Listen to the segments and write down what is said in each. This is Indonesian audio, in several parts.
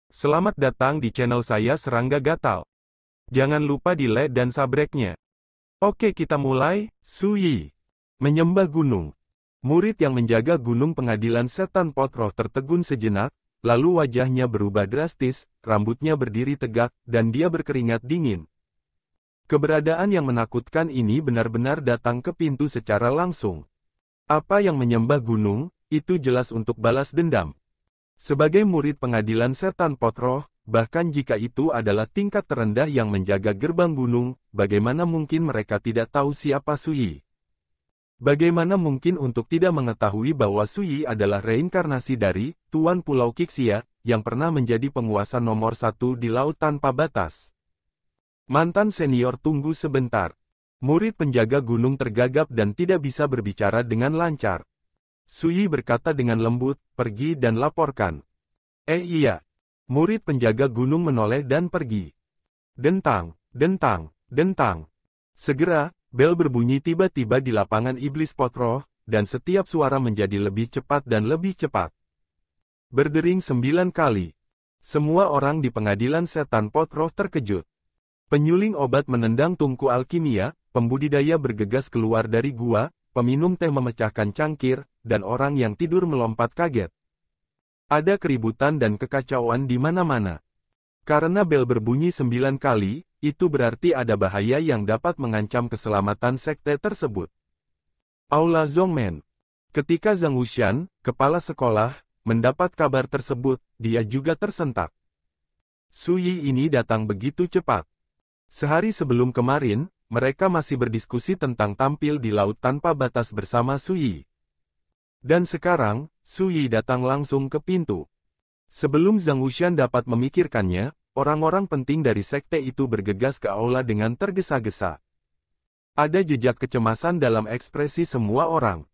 Selamat datang di channel saya Serangga Gatal. Jangan lupa di like dan subscribe-nya. Oke, kita mulai. Su Yi menyembah gunung. Murid yang menjaga gunung pengadilan setan pot roh tertegun sejenak, lalu wajahnya berubah drastis, rambutnya berdiri tegak, dan dia berkeringat dingin. Keberadaan yang menakutkan ini benar-benar datang ke pintu secara langsung. Apa yang menyembah gunung, itu jelas untuk balas dendam. Sebagai murid pengadilan setan pot roh, bahkan jika itu adalah tingkat terendah yang menjaga gerbang gunung, bagaimana mungkin mereka tidak tahu siapa Su Yi? Bagaimana mungkin untuk tidak mengetahui bahwa Su Yi adalah reinkarnasi dari Tuan Pulau Qixia, yang pernah menjadi penguasa nomor 1 di Laut Tanpa Batas? Mantan senior, tunggu sebentar. Murid penjaga gunung tergagap dan tidak bisa berbicara dengan lancar. Su Yi berkata dengan lembut, pergi dan laporkan. Iya. Murid penjaga gunung menoleh dan pergi. Dentang, dentang, dentang. Segera, bel berbunyi tiba-tiba di lapangan iblis pot roh, dan setiap suara menjadi lebih cepat dan lebih cepat. Berdering 9 kali. Semua orang di pengadilan setan pot roh terkejut. Penyuling obat menendang tungku alkimia, pembudidaya bergegas keluar dari gua, peminum teh memecahkan cangkir, dan orang yang tidur melompat kaget. Ada keributan dan kekacauan di mana-mana. Karena bel berbunyi 9 kali, itu berarti ada bahaya yang dapat mengancam keselamatan sekte tersebut. Aula Zhongmen. Ketika Zhang Wuxian, kepala sekolah, mendapat kabar tersebut, dia juga tersentak. Su Yi ini datang begitu cepat. Sehari sebelum kemarin, mereka masih berdiskusi tentang tampil di Laut Tanpa Batas bersama Su Yi. Dan sekarang, Su Yi datang langsung ke pintu. Sebelum Zhang Wuxian dapat memikirkannya, orang-orang penting dari sekte itu bergegas ke aula dengan tergesa-gesa. Ada jejak kecemasan dalam ekspresi semua orang.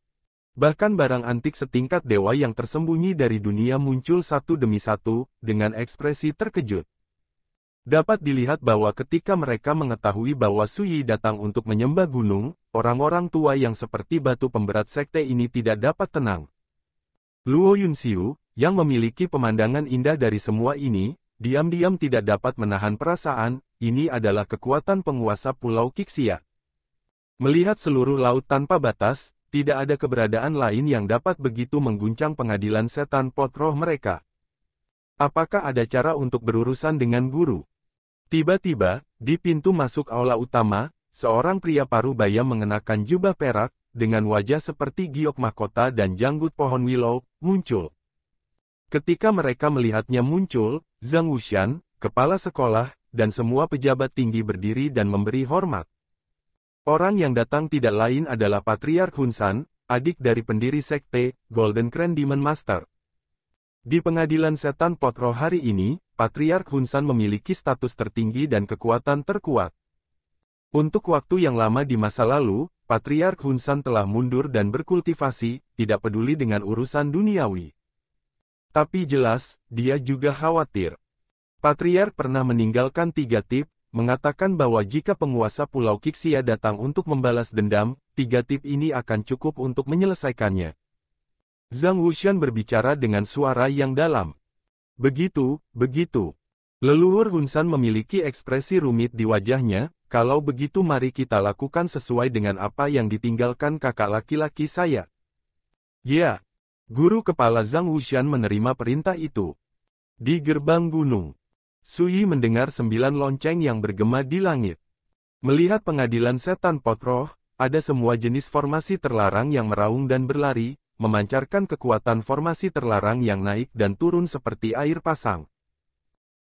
Bahkan barang antik setingkat dewa yang tersembunyi dari dunia muncul satu demi satu, dengan ekspresi terkejut. Dapat dilihat bahwa ketika mereka mengetahui bahwa Su Yi datang untuk menyembah gunung, orang-orang tua yang seperti batu pemberat sekte ini tidak dapat tenang. Luo Yunxiu, yang memiliki pemandangan indah dari semua ini, diam-diam tidak dapat menahan perasaan, ini adalah kekuatan penguasa Pulau Qixia. Melihat seluruh laut tanpa batas, tidak ada keberadaan lain yang dapat begitu mengguncang pengadilan setan pot roh mereka. Apakah ada cara untuk berurusan dengan guru? Tiba-tiba, di pintu masuk aula utama, seorang pria parubaya mengenakan jubah perak, dengan wajah seperti giok mahkota dan janggut pohon willow, muncul. Ketika mereka melihatnya muncul, Zhang Wuxian, kepala sekolah, dan semua pejabat tinggi berdiri dan memberi hormat. Orang yang datang tidak lain adalah Patriark Hunsan, adik dari pendiri sekte, Golden Crane Demon Master. Di pengadilan setan pot roh hari ini, Patriark Hunsan memiliki status tertinggi dan kekuatan terkuat. Untuk waktu yang lama di masa lalu, Patriark Hunsan telah mundur dan berkultivasi, tidak peduli dengan urusan duniawi. Tapi jelas, dia juga khawatir. Patriark pernah meninggalkan 3 tip, mengatakan bahwa jika penguasa Pulau Qixia datang untuk membalas dendam, 3 tip ini akan cukup untuk menyelesaikannya. Zhang Wuxian berbicara dengan suara yang dalam. Begitu. Leluhur Hunsan memiliki ekspresi rumit di wajahnya, kalau begitu mari kita lakukan sesuai dengan apa yang ditinggalkan kakak laki-laki saya. Ya. Guru kepala Zhang Wuxian menerima perintah itu. Di gerbang gunung, Su Yi mendengar 9 lonceng yang bergema di langit. Melihat pengadilan setan pot roh, ada semua jenis formasi terlarang yang meraung dan berlari, memancarkan kekuatan formasi terlarang yang naik dan turun seperti air pasang.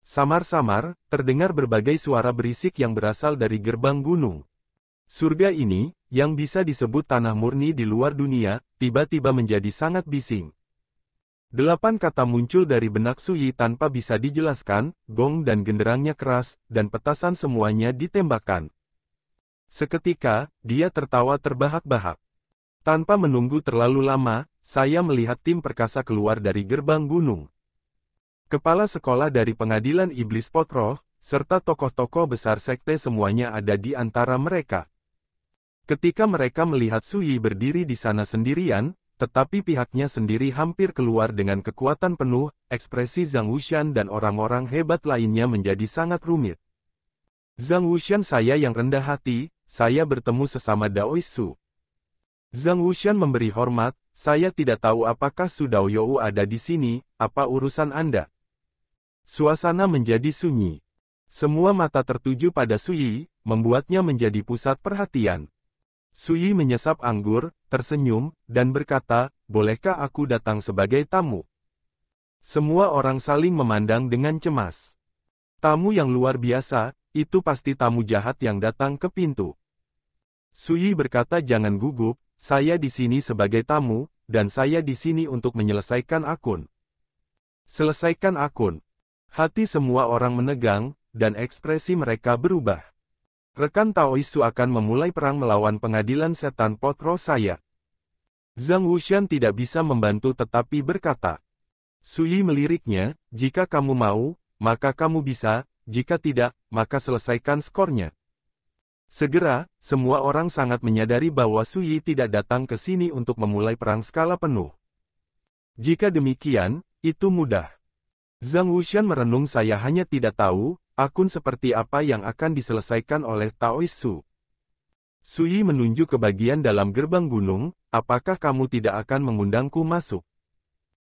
Samar-samar, terdengar berbagai suara berisik yang berasal dari gerbang gunung. Surga ini, yang bisa disebut tanah murni di luar dunia, tiba-tiba menjadi sangat bising. 8 kata muncul dari benak Su Yi tanpa bisa dijelaskan, gong dan genderangnya keras, dan petasan semuanya ditembakkan. Seketika, dia tertawa terbahak-bahak. Tanpa menunggu terlalu lama, saya melihat tim perkasa keluar dari gerbang gunung. Kepala sekolah dari pengadilan iblis pot roh, serta tokoh-tokoh besar sekte semuanya ada di antara mereka. Ketika mereka melihat Su Yi berdiri di sana sendirian, tetapi pihaknya sendiri hampir keluar dengan kekuatan penuh. Ekspresi Zhang Wuxian dan orang-orang hebat lainnya menjadi sangat rumit. Zhang Wuxian, saya yang rendah hati, saya bertemu sesama Daoist Su. Zhang Wuxian memberi hormat, saya tidak tahu apakah Su Daoyou ada di sini, apa urusan Anda? Suasana menjadi sunyi. Semua mata tertuju pada Su Yi, membuatnya menjadi pusat perhatian. Su Yi menyesap anggur, tersenyum, dan berkata, bolehkah aku datang sebagai tamu? Semua orang saling memandang dengan cemas. Tamu yang luar biasa, itu pasti tamu jahat yang datang ke pintu. Su Yi berkata, jangan gugup, saya di sini sebagai tamu, dan saya di sini untuk menyelesaikan akun. Selesaikan akun. Hati semua orang menegang, dan ekspresi mereka berubah. Rekan Taoist Su akan memulai perang melawan pengadilan setan pot roh saya. Zhang Wuxian tidak bisa membantu tetapi berkata. Su Yi meliriknya, jika kamu mau, maka kamu bisa, jika tidak, maka selesaikan skornya. Segera, semua orang sangat menyadari bahwa Su Yi tidak datang ke sini untuk memulai perang skala penuh. Jika demikian, itu mudah. Zhang Wuxian merenung, saya hanya tidak tahu, akun seperti apa yang akan diselesaikan oleh Taoist Su. Su Yi menunjuk ke bagian dalam gerbang gunung, apakah kamu tidak akan mengundangku masuk?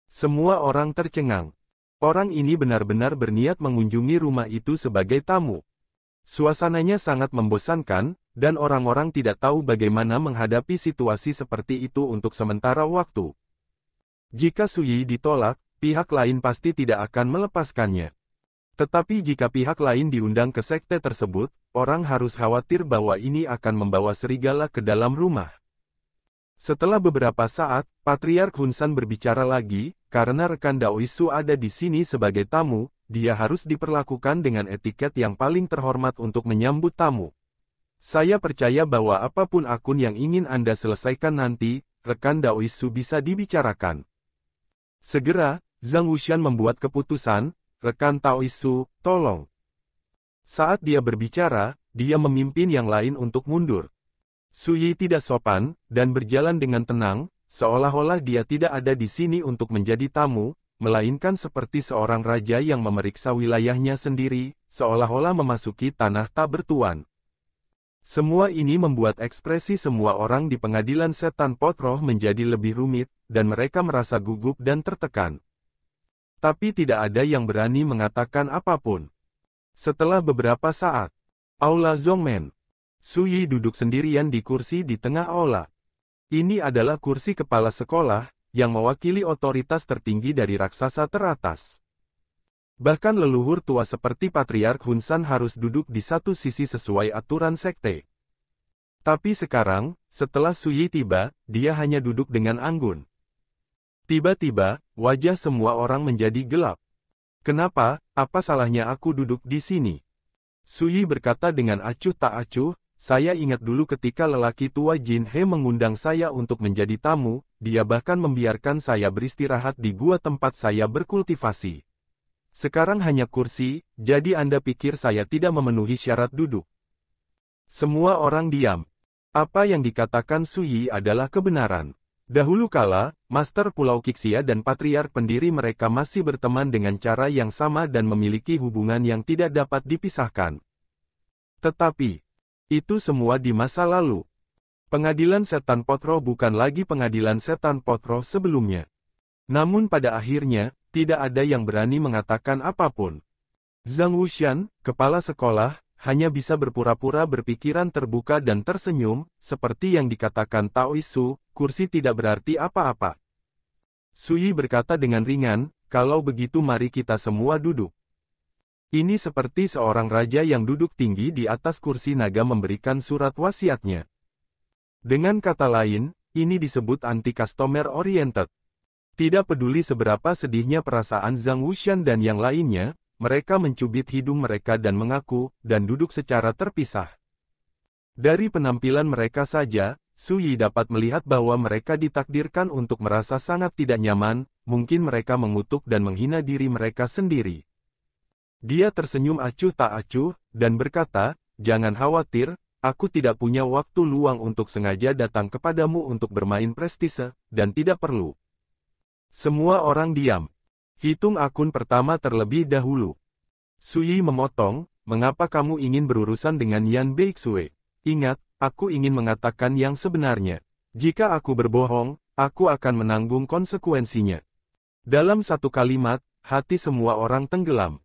Semua orang tercengang. Orang ini benar-benar berniat mengunjungi rumah itu sebagai tamu. Suasananya sangat membosankan, dan orang-orang tidak tahu bagaimana menghadapi situasi seperti itu untuk sementara waktu. Jika Su Yi ditolak, pihak lain pasti tidak akan melepaskannya. Tetapi jika pihak lain diundang ke sekte tersebut, orang harus khawatir bahwa ini akan membawa serigala ke dalam rumah. Setelah beberapa saat, Patriark Hunsan berbicara lagi, karena rekan Daoist Su ada di sini sebagai tamu, dia harus diperlakukan dengan etiket yang paling terhormat untuk menyambut tamu. Saya percaya bahwa apapun akun yang ingin Anda selesaikan nanti, rekan Daoist Su bisa dibicarakan. Segera, Zhang Wuxian membuat keputusan, rekan Taoist Su, tolong. Saat dia berbicara, dia memimpin yang lain untuk mundur. Su Yi tidak sopan, dan berjalan dengan tenang, seolah-olah dia tidak ada di sini untuk menjadi tamu, melainkan seperti seorang raja yang memeriksa wilayahnya sendiri, seolah-olah memasuki tanah tak bertuan. Semua ini membuat ekspresi semua orang di pengadilan setan pot roh menjadi lebih rumit, dan mereka merasa gugup dan tertekan. Tapi tidak ada yang berani mengatakan apapun. Setelah beberapa saat, Aula Zhongmen. Su Yi duduk sendirian di kursi di tengah aula. Ini adalah kursi kepala sekolah, yang mewakili otoritas tertinggi dari raksasa teratas. Bahkan leluhur tua seperti Patriark Hunsan harus duduk di satu sisi sesuai aturan sekte. Tapi sekarang, setelah Su Yi tiba, dia hanya duduk dengan anggun. Tiba-tiba, wajah semua orang menjadi gelap. Kenapa, apa salahnya aku duduk di sini? Su Yi berkata dengan acuh tak acuh, saya ingat dulu ketika lelaki tua Jin He mengundang saya untuk menjadi tamu, dia bahkan membiarkan saya beristirahat di gua tempat saya berkultivasi. Sekarang hanya kursi, jadi Anda pikir saya tidak memenuhi syarat duduk? Semua orang diam. Apa yang dikatakan Su Yi adalah kebenaran. Dahulu kala, Master Pulau Qixia dan Patriark pendiri mereka masih berteman dengan cara yang sama dan memiliki hubungan yang tidak dapat dipisahkan. Tetapi, itu semua di masa lalu. Pengadilan setan pot roh bukan lagi pengadilan setan pot roh sebelumnya. Namun pada akhirnya, tidak ada yang berani mengatakan apapun. Zhang Wuxian, kepala sekolah, hanya bisa berpura-pura berpikiran terbuka dan tersenyum, seperti yang dikatakan Taoist Su, kursi tidak berarti apa-apa. Su Yi berkata dengan ringan, kalau begitu mari kita semua duduk. Ini seperti seorang raja yang duduk tinggi di atas kursi naga memberikan surat wasiatnya. Dengan kata lain, ini disebut anti-customer oriented. Tidak peduli seberapa sedihnya perasaan Zhang Wuxian dan yang lainnya, mereka mencubit hidung mereka dan mengaku, dan duduk secara terpisah. Dari penampilan mereka saja, Su Yi dapat melihat bahwa mereka ditakdirkan untuk merasa sangat tidak nyaman, mungkin mereka mengutuk dan menghina diri mereka sendiri. Dia tersenyum acuh tak acuh, dan berkata, jangan khawatir, aku tidak punya waktu luang untuk sengaja datang kepadamu untuk bermain prestise, dan tidak perlu. Semua orang diam. Hitung akun pertama terlebih dahulu. Sui memotong, mengapa kamu ingin berurusan dengan Yan Beixue? Ingat, aku ingin mengatakan yang sebenarnya. Jika aku berbohong, aku akan menanggung konsekuensinya. Dalam satu kalimat, hati semua orang tenggelam.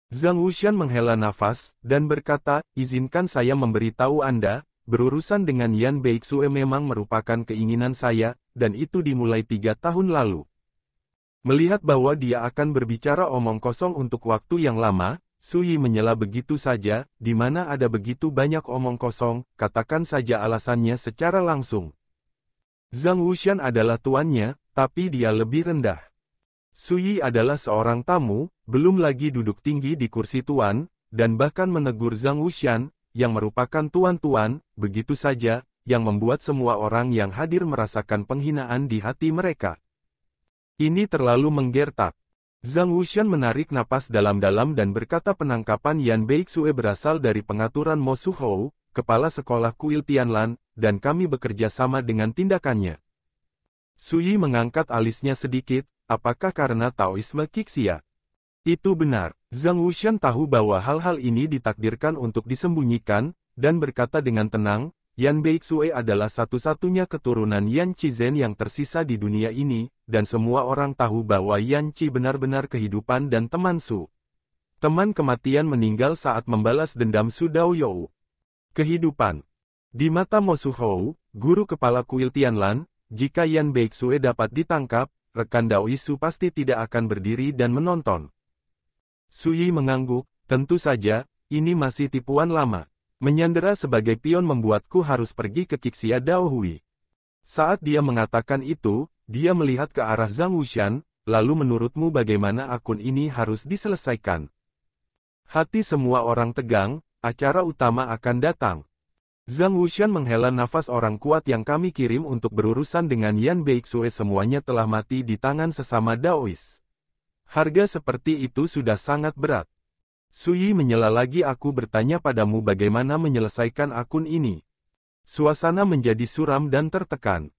Zhang Wuxian menghela nafas, dan berkata, izinkan saya memberitahu Anda, berurusan dengan Yan Beixue memang merupakan keinginan saya, dan itu dimulai 3 tahun lalu. Melihat bahwa dia akan berbicara omong kosong untuk waktu yang lama, Sui menyela begitu saja, di mana ada begitu banyak omong kosong, katakan saja alasannya secara langsung. Zhang Wuxian adalah tuannya, tapi dia lebih rendah. Sui adalah seorang tamu, belum lagi duduk tinggi di kursi tuan, dan bahkan menegur Zhang Wuxian, yang merupakan tuan-tuan, begitu saja, yang membuat semua orang yang hadir merasakan penghinaan di hati mereka. Ini terlalu menggertak. Zhang Wuxian menarik napas dalam-dalam dan berkata penangkapan Yan Beixue berasal dari pengaturan Mo Suhou, kepala sekolah kuil Tianlan, dan kami bekerja sama dengan tindakannya. Sui mengangkat alisnya sedikit, apakah karena Taoisme Qixia? Itu benar. Zhang Wuxian tahu bahwa hal-hal ini ditakdirkan untuk disembunyikan, dan berkata dengan tenang, Yan Beixue adalah satu-satunya keturunan Yan Qizhen yang tersisa di dunia ini, dan semua orang tahu bahwa Yan Qi benar-benar kehidupan dan teman Su. Teman kematian meninggal saat membalas dendam Su Daoyou. Kehidupan. Di mata Mo Suhou, guru kepala kuil Tianlan, jika Yan Beixue dapat ditangkap, rekan Daoisu pasti tidak akan berdiri dan menonton. Sui mengangguk, tentu saja, ini masih tipuan lama. Menyandera sebagai pion membuatku harus pergi ke Qixia Daohui. Saat dia mengatakan itu, dia melihat ke arah Zhang Wuxian, lalu menurutmu bagaimana akun ini harus diselesaikan? Hati semua orang tegang, acara utama akan datang. Zhang Wuxian menghela nafas orang kuat yang kami kirim untuk berurusan dengan Yan Beixue semuanya telah mati di tangan sesama Daois. Harga seperti itu sudah sangat berat. Sui menyela lagi aku bertanya padamu bagaimana menyelesaikan akun ini. Suasana menjadi suram dan tertekan.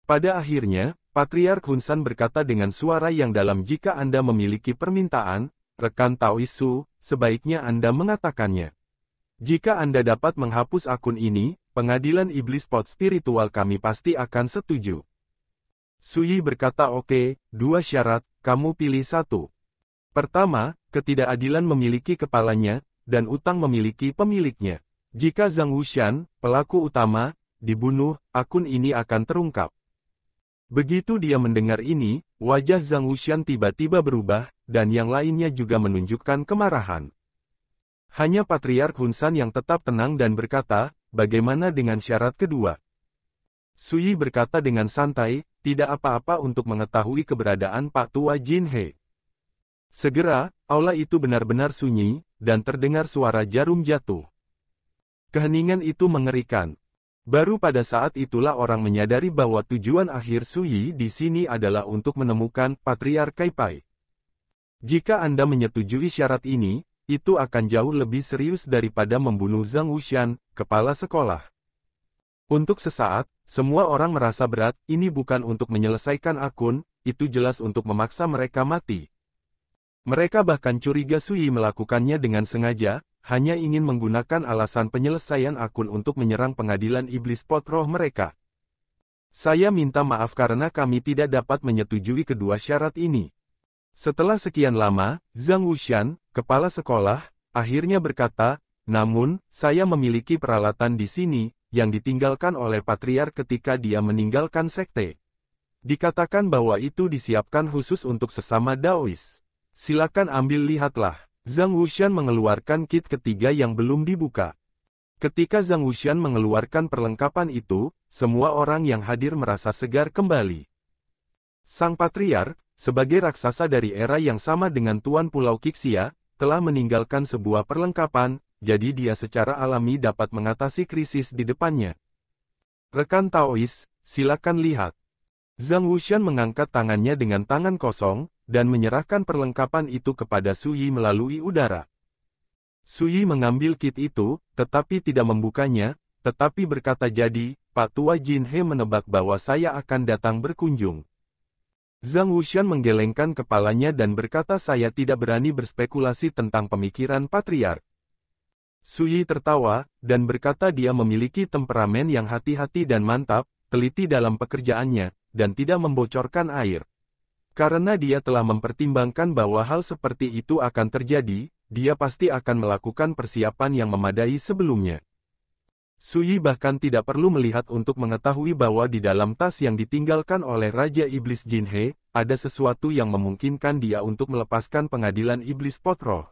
Pada akhirnya, Patriark Hunsan berkata dengan suara yang dalam jika Anda memiliki permintaan, rekan Taoisu, sebaiknya Anda mengatakannya. Jika Anda dapat menghapus akun ini, pengadilan iblis pot spiritual kami pasti akan setuju. Sui berkata oke, 2 syarat, kamu pilih satu. Pertama, ketidakadilan memiliki kepalanya, dan utang memiliki pemiliknya. Jika Zhang Wuxian, pelaku utama, dibunuh, akun ini akan terungkap. Begitu dia mendengar ini, wajah Zhang Wuxian tiba-tiba berubah, dan yang lainnya juga menunjukkan kemarahan. Hanya Patriark Hunsan yang tetap tenang dan berkata, bagaimana dengan syarat kedua? Sui berkata dengan santai, tidak apa-apa untuk mengetahui keberadaan Pak Tua Jin He. Segera, aula itu benar-benar sunyi, dan terdengar suara jarum jatuh. Keheningan itu mengerikan. Baru pada saat itulah orang menyadari bahwa tujuan akhir Sui di sini adalah untuk menemukan Patriark Kaipai. Jika Anda menyetujui syarat ini, itu akan jauh lebih serius daripada membunuh Zhang Wuxian, kepala sekolah. Untuk sesaat, semua orang merasa berat, ini bukan untuk menyelesaikan akun, itu jelas untuk memaksa mereka mati. Mereka bahkan curiga Sui melakukannya dengan sengaja, hanya ingin menggunakan alasan penyelesaian akun untuk menyerang pengadilan iblis pot roh mereka. Saya minta maaf karena kami tidak dapat menyetujui kedua syarat ini. Setelah sekian lama, Zhang Wuxian, kepala sekolah, akhirnya berkata, namun, saya memiliki peralatan di sini, yang ditinggalkan oleh Patriark ketika dia meninggalkan sekte. Dikatakan bahwa itu disiapkan khusus untuk sesama Daois. Silakan ambil lihatlah. Zhang Wuxian mengeluarkan kit ketiga yang belum dibuka. Ketika Zhang Wuxian mengeluarkan perlengkapan itu, semua orang yang hadir merasa segar kembali. Sang Patriark, sebagai raksasa dari era yang sama dengan Tuan Pulau Qixia, telah meninggalkan sebuah perlengkapan, jadi dia secara alami dapat mengatasi krisis di depannya. Rekan Taois, silakan lihat. Zhang Wuxian mengangkat tangannya dengan tangan kosong, dan menyerahkan perlengkapan itu kepada Sui melalui udara. Sui mengambil kit itu, tetapi tidak membukanya, tetapi berkata jadi, Pak Tua Jin He menebak bahwa saya akan datang berkunjung. Zhang Wuxian menggelengkan kepalanya dan berkata saya tidak berani berspekulasi tentang pemikiran patriark. Su Yi tertawa, dan berkata dia memiliki temperamen yang hati-hati dan mantap, teliti dalam pekerjaannya, dan tidak membocorkan air. Karena dia telah mempertimbangkan bahwa hal seperti itu akan terjadi, dia pasti akan melakukan persiapan yang memadai sebelumnya. Su Yi bahkan tidak perlu melihat untuk mengetahui bahwa di dalam tas yang ditinggalkan oleh Raja Iblis Jin He, ada sesuatu yang memungkinkan dia untuk melepaskan pengadilan Iblis Pot Roh.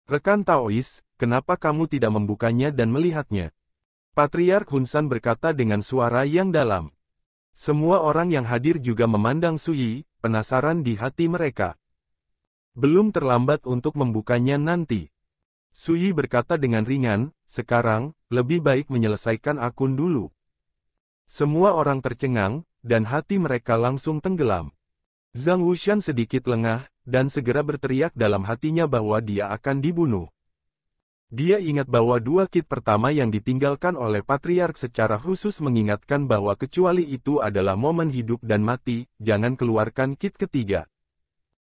Rekan Taois, kenapa kamu tidak membukanya dan melihatnya? Patriark Hun San berkata dengan suara yang dalam. Semua orang yang hadir juga memandang Su Yi, penasaran di hati mereka. Belum terlambat untuk membukanya nanti. Su Yi berkata dengan ringan, sekarang, lebih baik menyelesaikan akun dulu. Semua orang tercengang, dan hati mereka langsung tenggelam. Zhang Wuxian sedikit lengah, dan segera berteriak dalam hatinya bahwa dia akan dibunuh. Dia ingat bahwa 2 kit pertama yang ditinggalkan oleh Patriark secara khusus mengingatkan bahwa kecuali itu adalah momen hidup dan mati, jangan keluarkan kit ketiga.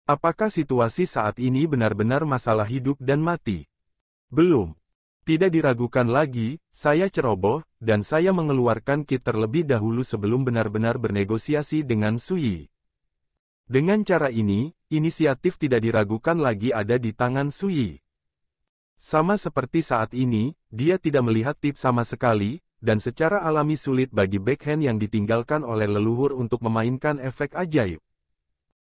Apakah situasi saat ini benar-benar masalah hidup dan mati? Belum. Tidak diragukan lagi, saya ceroboh, dan saya mengeluarkan kit terlebih dahulu sebelum benar-benar bernegosiasi dengan Su Yi. Dengan cara ini, inisiatif tidak diragukan lagi ada di tangan Su Yi. Sama seperti saat ini, dia tidak melihat tip sama sekali, dan secara alami sulit bagi backhand yang ditinggalkan oleh leluhur untuk memainkan efek ajaib.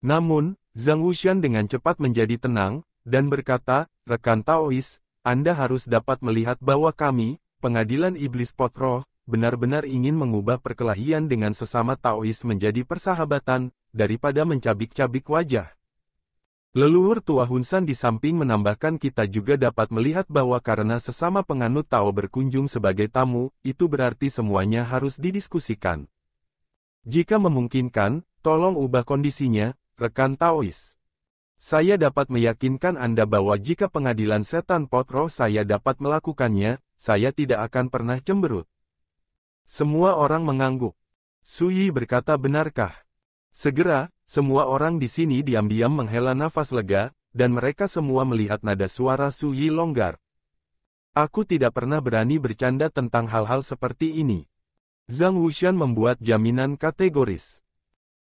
Namun, Zhang Wuxian dengan cepat menjadi tenang, dan berkata, rekan Taois, Anda harus dapat melihat bahwa kami, pengadilan Iblis Pot Roh, benar-benar ingin mengubah perkelahian dengan sesama Taois menjadi persahabatan, daripada mencabik-cabik wajah. Leluhur tua Hun San di samping menambahkan kita juga dapat melihat bahwa karena sesama penganut Tao berkunjung sebagai tamu, itu berarti semuanya harus didiskusikan. Jika memungkinkan, tolong ubah kondisinya, rekan Taois. Saya dapat meyakinkan Anda bahwa jika pengadilan setan pot roh saya dapat melakukannya, saya tidak akan pernah cemberut. Semua orang mengangguk. Su Yi berkata benarkah? Segera, semua orang di sini diam-diam menghela nafas lega, dan mereka semua melihat nada suara Su Yi longgar. Aku tidak pernah berani bercanda tentang hal-hal seperti ini. Zhang Wuxian membuat jaminan kategoris.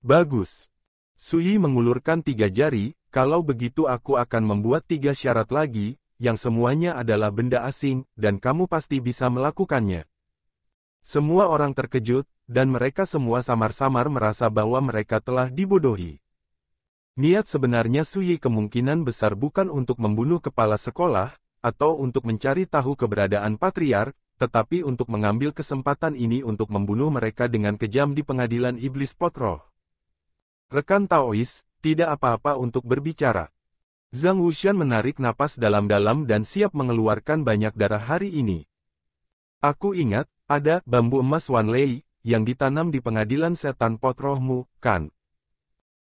Bagus. Su Yi mengulurkan 3 jari, kalau begitu aku akan membuat 3 syarat lagi, yang semuanya adalah benda asing, dan kamu pasti bisa melakukannya. Semua orang terkejut, dan mereka semua samar-samar merasa bahwa mereka telah dibodohi. Niat sebenarnya Su Yi kemungkinan besar bukan untuk membunuh kepala sekolah, atau untuk mencari tahu keberadaan patriark, tetapi untuk mengambil kesempatan ini untuk membunuh mereka dengan kejam di pengadilan Iblis Pot Roh. Rekan Taois, tidak apa-apa untuk berbicara. Zhang Wuxian menarik napas dalam-dalam dan siap mengeluarkan banyak darah hari ini. Aku ingat, ada bambu emas Wan Lei, yang ditanam di pengadilan setan pot rohmu, kan?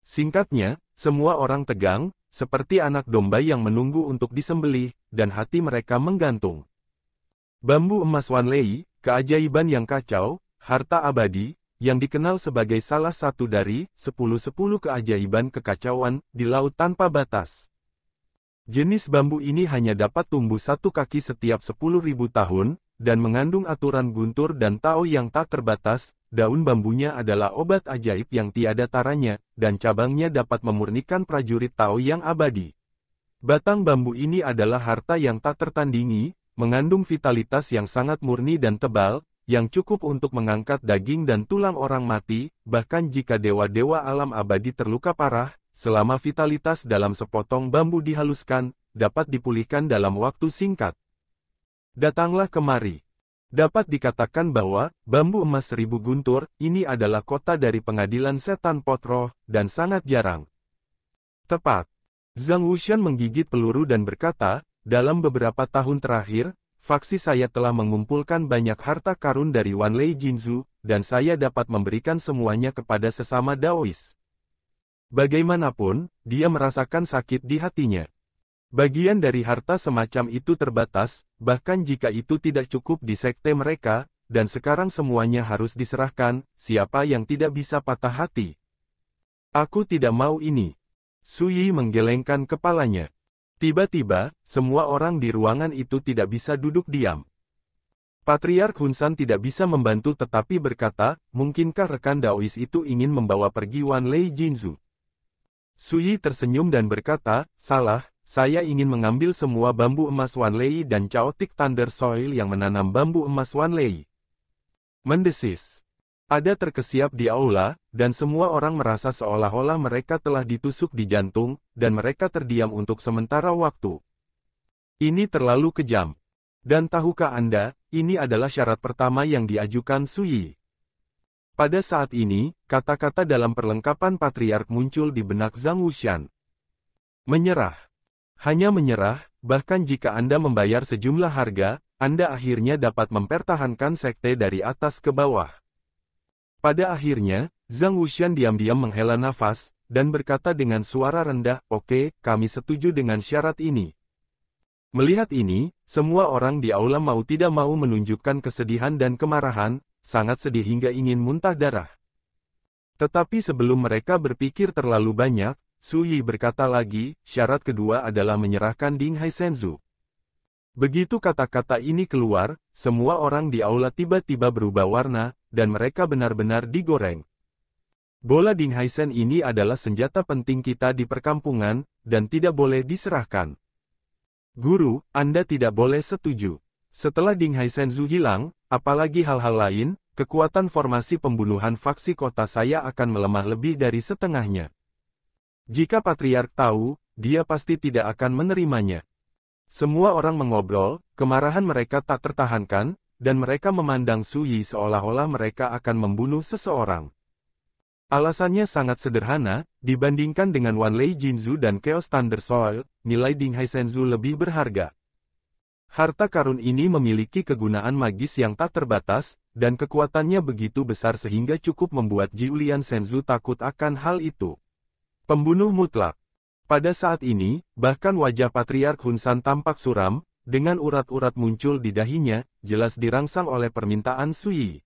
Singkatnya, semua orang tegang, seperti anak domba yang menunggu untuk disembelih, dan hati mereka menggantung. Bambu emas Wan Lei, keajaiban yang kacau, harta abadi, yang dikenal sebagai salah satu dari 10 keajaiban kekacauan di laut tanpa batas. Jenis bambu ini hanya dapat tumbuh 1 kaki setiap 10.000 tahun, dan mengandung aturan guntur dan Tao yang tak terbatas. Daun bambunya adalah obat ajaib yang tiada taranya, dan cabangnya dapat memurnikan prajurit Tao yang abadi. Batang bambu ini adalah harta yang tak tertandingi, mengandung vitalitas yang sangat murni dan tebal, yang cukup untuk mengangkat daging dan tulang orang mati, bahkan jika dewa-dewa alam abadi terluka parah, selama vitalitas dalam sepotong bambu dihaluskan, dapat dipulihkan dalam waktu singkat. Datanglah kemari. Dapat dikatakan bahwa, bambu emas 1000 guntur, ini adalah kota dari pengadilan setan pot roh, dan sangat jarang. Tepat. Zhang Wuxian menggigit peluru dan berkata, dalam beberapa tahun terakhir, faksi saya telah mengumpulkan banyak harta karun dari Wan Lei Jinzu, dan saya dapat memberikan semuanya kepada sesama Daois. Bagaimanapun, dia merasakan sakit di hatinya. Bagian dari harta semacam itu terbatas, bahkan jika itu tidak cukup di sekte mereka, dan sekarang semuanya harus diserahkan, siapa yang tidak bisa patah hati? Aku tidak mau ini. Su Yi menggelengkan kepalanya. Tiba-tiba, semua orang di ruangan itu tidak bisa duduk diam. Patriark Hunsan tidak bisa membantu tetapi berkata, mungkinkah rekan Daois itu ingin membawa pergi Wan Lei Jinzu? Su Yi tersenyum dan berkata, salah, saya ingin mengambil semua bambu emas Wan Lei dan Chaotic Thunder Soil yang menanam bambu emas Wan Lei. Mendesis. Ada terkesiap di aula, dan semua orang merasa seolah-olah mereka telah ditusuk di jantung, dan mereka terdiam untuk sementara waktu. Ini terlalu kejam. Dan tahukah Anda, ini adalah syarat pertama yang diajukan Su Yi. Pada saat ini, kata-kata dalam perlengkapan patriark muncul di benak Zhang Wuxian. Menyerah. Hanya menyerah, bahkan jika Anda membayar sejumlah harga, Anda akhirnya dapat mempertahankan sekte dari atas ke bawah. Pada akhirnya, Zhang Wuxian diam-diam menghela nafas, dan berkata dengan suara rendah, oke, kami setuju dengan syarat ini. Melihat ini, semua orang di aula mau tidak mau menunjukkan kesedihan dan kemarahan, sangat sedih hingga ingin muntah darah. Tetapi sebelum mereka berpikir terlalu banyak, Su Yi berkata lagi, syarat kedua adalah menyerahkan Ding Haisenzu. Begitu kata-kata ini keluar, semua orang di aula tiba-tiba berubah warna, dan mereka benar-benar digoreng. Bola Ding Haisen ini adalah senjata penting kita di perkampungan, dan tidak boleh diserahkan. Guru, Anda tidak boleh setuju. Setelah Ding Haisenzu hilang, apalagi hal-hal lain, kekuatan formasi pembunuhan faksi kota saya akan melemah lebih dari setengahnya. Jika Patriark tahu, dia pasti tidak akan menerimanya. Semua orang mengobrol, kemarahan mereka tak tertahankan, dan mereka memandang Su Yi seolah-olah mereka akan membunuh seseorang. Alasannya sangat sederhana, dibandingkan dengan Wan Lei Jinzu dan Chaos Thunder Soil, nilai Ding Haisenzu lebih berharga. Harta karun ini memiliki kegunaan magis yang tak terbatas, dan kekuatannya begitu besar sehingga cukup membuat Jiulian Senzu takut akan hal itu. Pembunuh mutlak. Pada saat ini, bahkan wajah Patriark Hunsan tampak suram, dengan urat-urat muncul di dahinya, jelas dirangsang oleh permintaan Su Yi.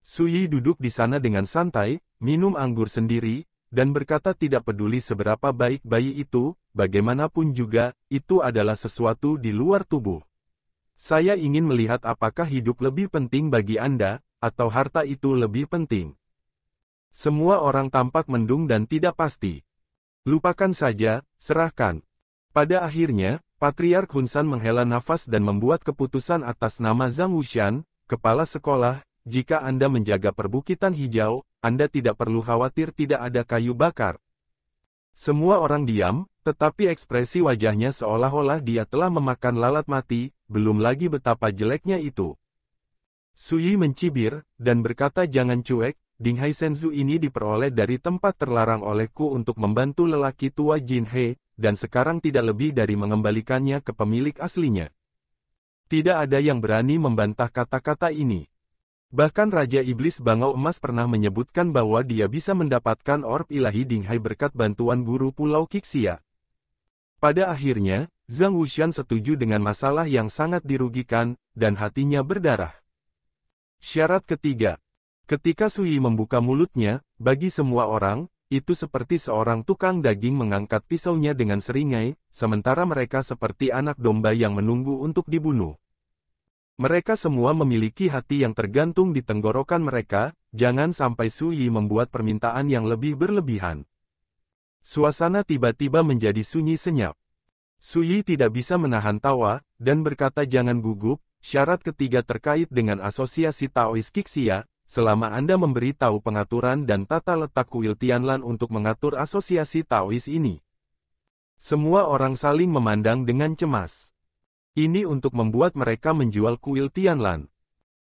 Su Yi duduk di sana dengan santai, minum anggur sendiri, dan berkata tidak peduli seberapa baik bayi itu, bagaimanapun juga, itu adalah sesuatu di luar tubuh. Saya ingin melihat apakah hidup lebih penting bagi Anda, atau harta itu lebih penting. Semua orang tampak mendung dan tidak pasti. Lupakan saja, serahkan. Pada akhirnya, Patriark Hunsan menghela nafas dan membuat keputusan atas nama Zhang Wuxian, kepala sekolah, jika Anda menjaga perbukitan hijau, Anda tidak perlu khawatir tidak ada kayu bakar. Semua orang diam, tetapi ekspresi wajahnya seolah-olah dia telah memakan lalat mati, belum lagi betapa jeleknya itu. Su Yi mencibir, dan berkata jangan cuek, Ding Haisenzu ini diperoleh dari tempat terlarang olehku untuk membantu lelaki tua Jin He, dan sekarang tidak lebih dari mengembalikannya ke pemilik aslinya. Tidak ada yang berani membantah kata-kata ini. Bahkan Raja Iblis Bangau Emas pernah menyebutkan bahwa dia bisa mendapatkan orb ilahi Ding Hai berkat bantuan guru Pulau Qixia. Pada akhirnya, Zhang Wuxian setuju dengan masalah yang sangat dirugikan, dan hatinya berdarah. Syarat ketiga. Ketika Su Yi membuka mulutnya, bagi semua orang, itu seperti seorang tukang daging mengangkat pisaunya dengan seringai, sementara mereka seperti anak domba yang menunggu untuk dibunuh. Mereka semua memiliki hati yang tergantung di tenggorokan mereka, jangan sampai Su Yi membuat permintaan yang lebih berlebihan. Suasana tiba-tiba menjadi sunyi senyap. Su Yi tidak bisa menahan tawa, dan berkata jangan gugup, syarat ketiga terkait dengan asosiasi Taois Qixia. Selama Anda memberi tahu pengaturan dan tata letak kuil Tianlan untuk mengatur asosiasi Taois ini. Semua orang saling memandang dengan cemas. Ini untuk membuat mereka menjual kuil Tianlan.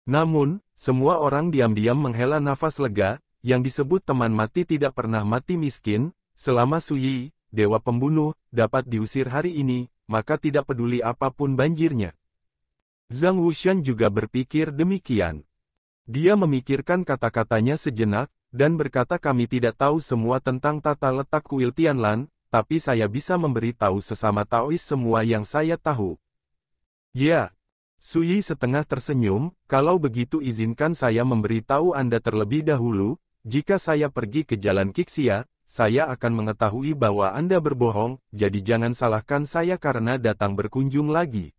Namun, semua orang diam-diam menghela nafas lega, yang disebut teman mati tidak pernah mati miskin, selama Su Yi, dewa pembunuh, dapat diusir hari ini, maka tidak peduli apapun banjirnya. Zhang Wuxian juga berpikir demikian. Dia memikirkan kata-katanya sejenak, dan berkata kami tidak tahu semua tentang tata letak kuil Tianlan, tapi saya bisa memberitahu sesama Taois semua yang saya tahu. Ya. Suyi setengah tersenyum, kalau begitu izinkan saya memberitahu Anda terlebih dahulu, jika saya pergi ke Jalan Qixia, saya akan mengetahui bahwa Anda berbohong, jadi jangan salahkan saya karena datang berkunjung lagi.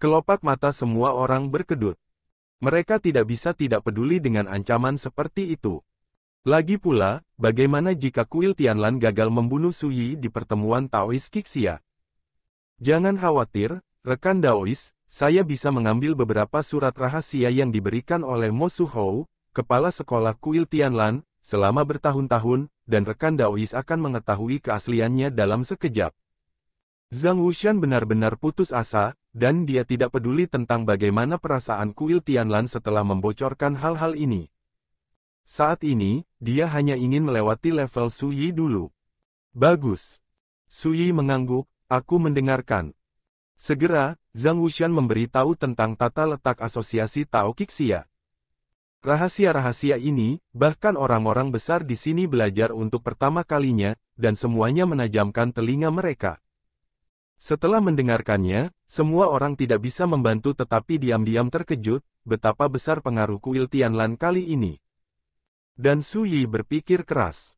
Kelopak mata semua orang berkedut. Mereka tidak bisa tidak peduli dengan ancaman seperti itu. Lagi pula, bagaimana jika kuil Tianlan gagal membunuh Suyi di pertemuan Taois Qixia? Jangan khawatir, rekan Daois, saya bisa mengambil beberapa surat rahasia yang diberikan oleh Mo Suhou, kepala sekolah kuil Tianlan, selama bertahun-tahun, dan rekan Daois akan mengetahui keasliannya dalam sekejap. Zhang Wuxian benar-benar putus asa, dan dia tidak peduli tentang bagaimana perasaan kuil Tianlan setelah membocorkan hal-hal ini. Saat ini, dia hanya ingin melewati level Suyi dulu. Bagus. Suyi mengangguk, aku mendengarkan. Segera, Zhang Wuxian memberitahu tentang tata letak asosiasi Tao Qixia. Rahasia-rahasia ini, bahkan orang-orang besar di sini belajar untuk pertama kalinya, dan semuanya menajamkan telinga mereka. Setelah mendengarkannya, semua orang tidak bisa membantu tetapi diam-diam terkejut, betapa besar pengaruh kuil Tianlan kali ini. Dan Suyi berpikir keras.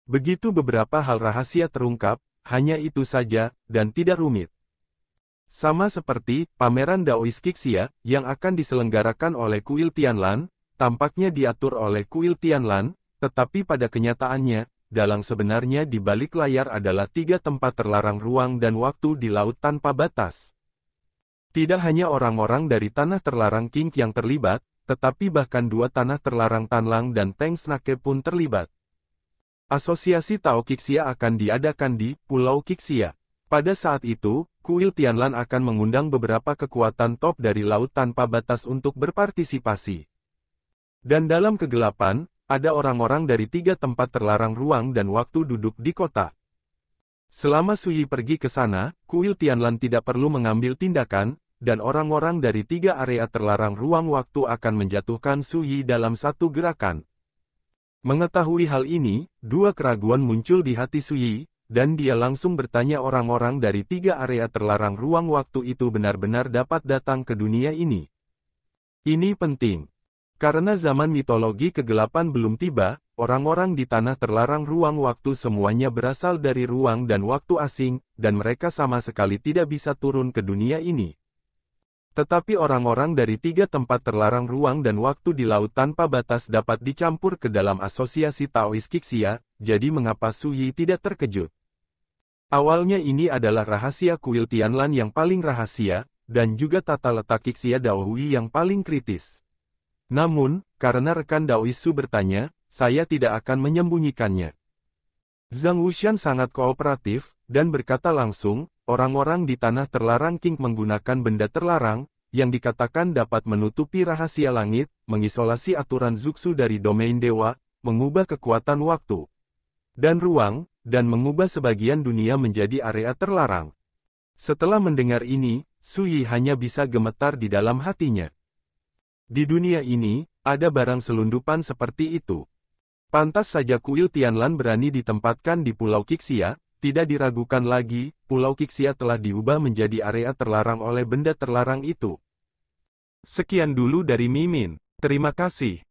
Begitu beberapa hal rahasia terungkap, hanya itu saja, dan tidak rumit. Sama seperti pameran Daois Qixia, yang akan diselenggarakan oleh kuil Tianlan, tampaknya diatur oleh kuil Tianlan, tetapi pada kenyataannya, dalang sebenarnya di balik layar adalah 3 tempat terlarang ruang dan waktu di laut tanpa batas. Tidak hanya orang-orang dari tanah terlarang Qing yang terlibat, tetapi bahkan 2 tanah terlarang Tanlang dan Teng Snake pun terlibat. Asosiasi Tao Qixia akan diadakan di Pulau Qixia. Pada saat itu, kuil Tianlan akan mengundang beberapa kekuatan top dari laut tanpa batas untuk berpartisipasi. Dan dalam kegelapan, ada orang-orang dari 3 tempat terlarang ruang dan waktu duduk di kota. Selama Suyi pergi ke sana, kuil Tianlan tidak perlu mengambil tindakan, dan orang-orang dari 3 area terlarang ruang waktu akan menjatuhkan Suyi dalam satu gerakan. Mengetahui hal ini, 2 keraguan muncul di hati Suyi, dan dia langsung bertanya orang-orang dari 3 area terlarang ruang waktu itu benar-benar dapat datang ke dunia ini. Ini penting. Karena zaman mitologi kegelapan belum tiba, orang-orang di tanah terlarang ruang waktu semuanya berasal dari ruang dan waktu asing, dan mereka sama sekali tidak bisa turun ke dunia ini. Tetapi orang-orang dari 3 tempat terlarang ruang dan waktu di laut tanpa batas dapat dicampur ke dalam asosiasi Taois Qixia, jadi mengapa Suyi tidak terkejut? Awalnya ini adalah rahasia kuil Tianlan yang paling rahasia, dan juga tata letak Qixia Daohui yang paling kritis. Namun, karena rekan Daois Su bertanya, saya tidak akan menyembunyikannya. Zhang Wuxian sangat kooperatif, dan berkata langsung, orang-orang di tanah terlarang Qing menggunakan benda terlarang, yang dikatakan dapat menutupi rahasia langit, mengisolasi aturan Zuxu dari domain dewa, mengubah kekuatan waktu dan ruang, dan mengubah sebagian dunia menjadi area terlarang. Setelah mendengar ini, Suyi hanya bisa gemetar di dalam hatinya. Di dunia ini, ada barang selundupan seperti itu. Pantas saja kuil Tianlan berani ditempatkan di Pulau Qixia, tidak diragukan lagi, Pulau Qixia telah diubah menjadi area terlarang oleh benda terlarang itu. Sekian dulu dari Mimin. Terima kasih.